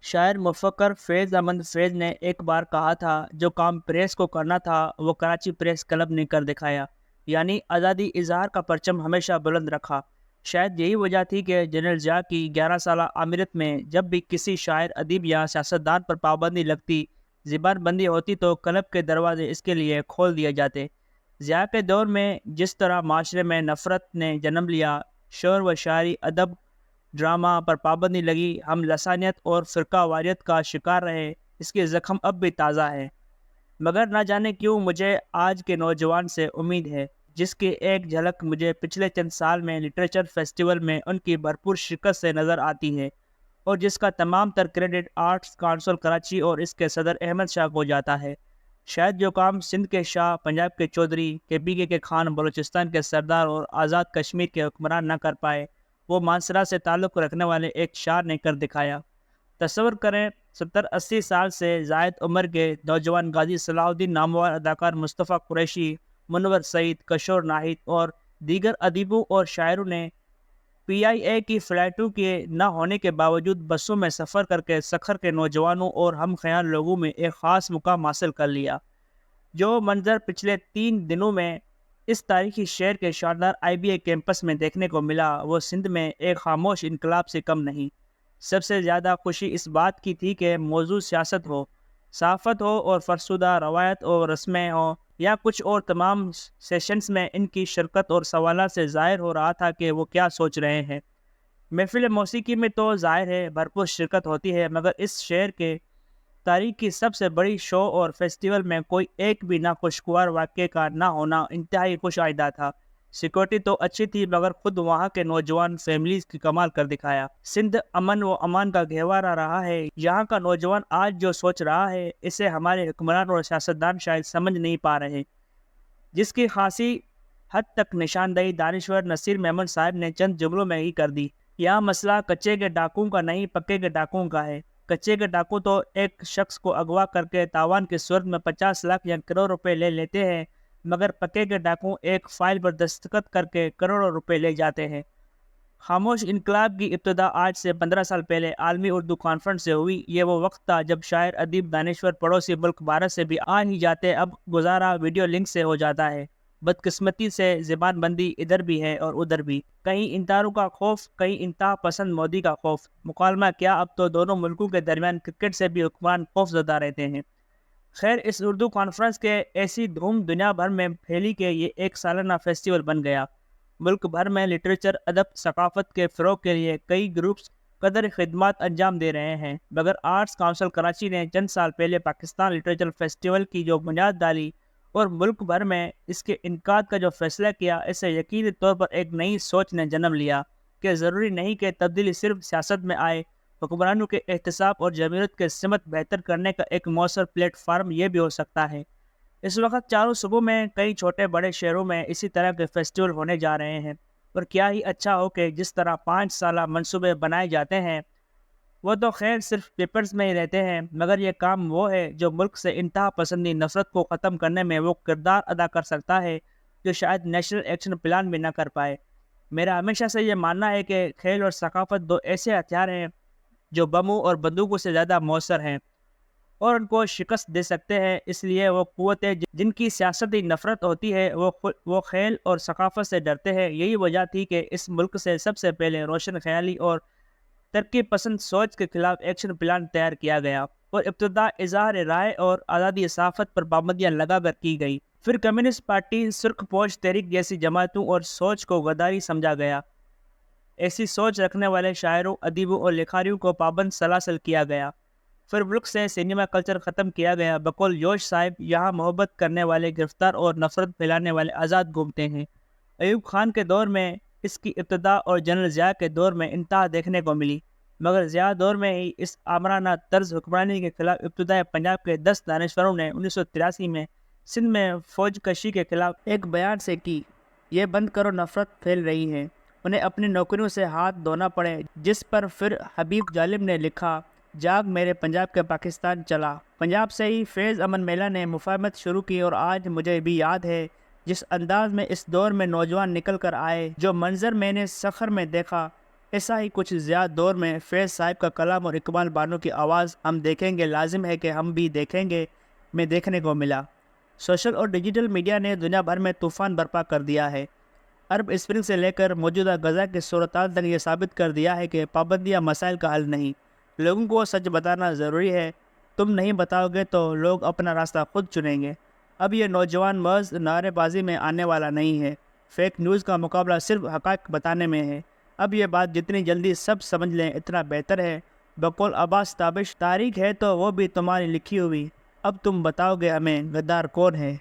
شاعر مفکر فیض احمد فیض نے ایک بار کہا تھا، جو کام پریس کو کرنا تھا وہ کراچی پریس کلب نے کر دکھایا، یعنی آزادی اظہار کا پرچم ہمیشہ بلند رکھا۔ شاید یہی وجہ تھی کہ جنرل ضیاء کی 11 سالہ آمریت میں جب بھی کسی شاعر، ادیب یا سیاستدان پر پابندی لگتی، زبان بندی ہوتی، تو کلب کے دروازے اس کے لیے کھول دیے جاتے۔ ضیاء کے دور میں جس طرح معاشرے میں نفرت نے جنم لیا، شعر و شاعری، ادب، ڈرامہ پر پابندی لگی، ہم لسانیت اور فرقہ واریت کا شکار رہے، اس کے زخم اب بھی تازہ ہے۔ مگر نہ جانے کیوں مجھے آج کے نوجوان سے امید ہے، جس کی ایک جھلک مجھے پچھلے چند سال میں لٹریچر فیسٹیول میں ان کی بھرپور شرکت سے نظر آتی ہے، اور جس کا تمام تر کریڈٹ آرٹس کونسل کراچی اور اس کے صدر احمد شاہ کو جاتا ہے۔ شاید جو کام سندھ کے شاہ، پنجاب کے چودھری، KPK کے خان، بلوچستان کے سردار اور آزاد کشمیر کے حکمران نہ کر پائے، وہ مانسرا سے تعلق رکھنے والے ایک شاعر نے کر دکھایا۔ تصور کریں، 70-80 سال سے زائد عمر کے نوجوان غازی صلاح الدین، نامور اداکار مصطفیٰ قریشی، منور سعید، کشور ناہید اور دیگر ادیبوں اور شاعروں نے PIA کی فلائٹوں کے نہ ہونے کے باوجود بسوں میں سفر کر کے سکھر کے نوجوانوں اور ہم خیال لوگوں میں ایک خاص مقام حاصل کر لیا۔ جو منظر پچھلے 3 دنوں میں اس تاریخی شہر کے شاندار IBA کیمپس میں دیکھنے کو ملا، وہ سندھ میں ایک خاموش انقلاب سے کم نہیں۔ سب سے زیادہ خوشی اس بات کی تھی کہ موضوع سیاست ہو، صحافت ہو اور فرسودہ روایت اور رسمیں ہوں یا کچھ اور، تمام سیشنز میں ان کی شرکت اور سوالات سے ظاہر ہو رہا تھا کہ وہ کیا سوچ رہے ہیں۔ محفل موسیقی میں تو ظاہر ہے بھرپور شرکت ہوتی ہے، مگر اس شہر کے تاریخ کی سب سے بڑی شو اور فیسٹیول میں کوئی ایک بھی ناخوشگوار واقعے کا نہ ہونا انتہائی خوش آئندہ تھا۔ سیکورٹی تو اچھی تھی، مگر خود وہاں کے نوجوان فیملیز کی کمال کر دکھایا۔ سندھ امن و امان کا گہوارہ رہا ہے۔ یہاں کا نوجوان آج جو سوچ رہا ہے، اسے ہمارے حکمران اور سیاستدان شاید سمجھ نہیں پا رہے، جس کی خاصی حد تک نشاندہی دانشور نصیر محمد صاحب نے چند جملوں میں ہی کر دی۔ یہاں مسئلہ کچے کے ڈاکوؤں کا نہیں، پکے کے ڈاکوؤں کا ہے۔ کچے کے ڈاکو تو ایک شخص کو اغوا کر کے تاوان کی صورت میں 50 لاکھ یا کروڑ روپے لے لیتے ہیں، مگر پکے کے ڈاکو ایک فائل پر دستخط کر کے کروڑوں روپے لے جاتے ہیں۔ خاموش انقلاب کی ابتدا آج سے 15 سال پہلے عالمی اردو کانفرنس سے ہوئی۔ یہ وہ وقت تھا جب شاعر، ادیب، دانشور پڑوسی ملک بھارت سے بھی آ ہی جاتے، اب گزارا ویڈیو لنک سے ہو جاتا ہے۔ بدقسمتی سے زبان بندی ادھر بھی ہے اور ادھر بھی، کہیں انتہاروں کا خوف، کہیں انتہا پسند مودی کا خوف۔ مکالمہ کیا، اب تو دونوں ملکوں کے درمیان کرکٹ سے بھی حکمران خوف زدہ رہتے ہیں۔ خیر، اس اردو کانفرنس کے ایسی دھوم دنیا بھر میں پھیلی کہ یہ ایک سالانہ فیسٹیول بن گیا۔ ملک بھر میں لٹریچر، ادب، ثقافت کے فروغ کے لیے کئی گروپس قدر خدمات انجام دے رہے ہیں، مگر آرٹس کونسل کراچی نے چند سال پہلے پاکستان لٹریچر فیسٹیول کی جو بنیاد ڈالی اور ملک بھر میں اس کے انعقاد کا جو فیصلہ کیا، اس سے یقینی طور پر ایک نئی سوچ نے جنم لیا کہ ضروری نہیں کہ تبدیلی صرف سیاست میں آئے، حکمرانوں کے احتساب اور جمہوریت کے سمت بہتر کرنے کا ایک مؤثر پلیٹ فارم یہ بھی ہو سکتا ہے۔ اس وقت چاروں صوبوں میں کئی چھوٹے بڑے شہروں میں اسی طرح کے فیسٹیول ہونے جا رہے ہیں، اور کیا ہی اچھا ہو کہ جس طرح 5 سالہ منصوبے بنائے جاتے ہیں وہ تو خیر صرف پیپرز میں ہی رہتے ہیں، مگر یہ کام وہ ہے جو ملک سے انتہا پسندی نفرت کو ختم کرنے میں وہ کردار ادا کر سکتا ہے جو شاید نیشنل ایکشن پلان بھی نہ کر پائے۔ میرا ہمیشہ سے یہ ماننا ہے کہ کھیل اور ثقافت 2 ایسے ہتھیار ہیں جو بموں اور بندوقوں سے زیادہ مؤثر ہیں اور ان کو شکست دے سکتے ہیں۔ اس لیے وہ قوتیں جن کی سیاستی نفرت ہوتی ہے وہ کھیل اور ثقافت سے ڈرتے ہیں۔ یہی وجہ تھی کہ اس ملک سے سب سے پہلے روشن خیالی اور ترقی پسند سوچ کے خلاف ایکشن پلان تیار کیا گیا، اور ابتدا اظہار رائے اور آزادی صحافت پر پابندیاں لگا کر کی گئی۔ پھر کمیونسٹ پارٹی، سرخ پوش تحریک جیسی جماعتوں اور سوچ کو غداری سمجھا گیا۔ ایسی سوچ رکھنے والے شاعروں، ادیبوں اور لکھاریوں کو پابند سلاسل کیا گیا۔ پھر ملک سے سینما کلچر ختم کیا گیا۔ بقول جوش صاحب، یہاں محبت کرنے والے گرفتار اور نفرت پھیلانے والے آزاد گھومتے ہیں۔ ایوب خان کے دور میں اس کی ابتدا اور جنرل ضیاء کے دور میں انتہا دیکھنے کو ملی، مگر ضیاء دور میں ہی اس آمرانہ طرز حکمرانی کے خلاف ابتدائے پنجاب کے 10 دانشوروں نے 1983 میں سندھ میں فوج کشی کے خلاف ایک بیان سے کی، یہ بند کرو، نفرت پھیل رہی ہے۔ انہیں اپنی نوکریوں سے ہاتھ دھونا پڑے، جس پر پھر حبیب ظالم نے لکھا، جاگ میرے پنجاب کے پاکستان چلا۔ پنجاب سے ہی فیض امن میلہ نے مفاہمت شروع کی، اور آج مجھے بھی یاد ہے جس انداز میں اس دور میں نوجوان نکل کر آئے، جو منظر میں نے سکھر میں دیکھا، ایسا ہی کچھ زیادہ دور میں فیض صاحب کا کلام اور اقبال بانو کی آواز ہم دیکھیں گے، لازم ہے کہ ہم بھی دیکھیں گے، میں دیکھنے کو ملا۔ سوشل اور ڈیجیٹل میڈیا نے دنیا بھر میں طوفان برپا کر دیا ہے۔ عرب اسپرنگ سے لے کر موجودہ غزہ کی صورتحال تک یہ ثابت کر دیا ہے کہ پابندیاں مسائل کا حل نہیں، لوگوں کو سچ بتانا ضروری ہے۔ تم نہیں بتاؤ گے تو لوگ اپنا راستہ خود چنیں گے۔ اب یہ نوجوان محض نعرے بازی میں آنے والا نہیں ہے، فیک نیوز کا مقابلہ صرف حقائق بتانے میں ہے۔ اب یہ بات جتنی جلدی سب سمجھ لیں اتنا بہتر ہے۔ بقول عباس تابش، تاریخ ہے تو وہ بھی تمہاری لکھی ہوئی، اب تم بتاؤ گے ہمیں غدار کون ہے۔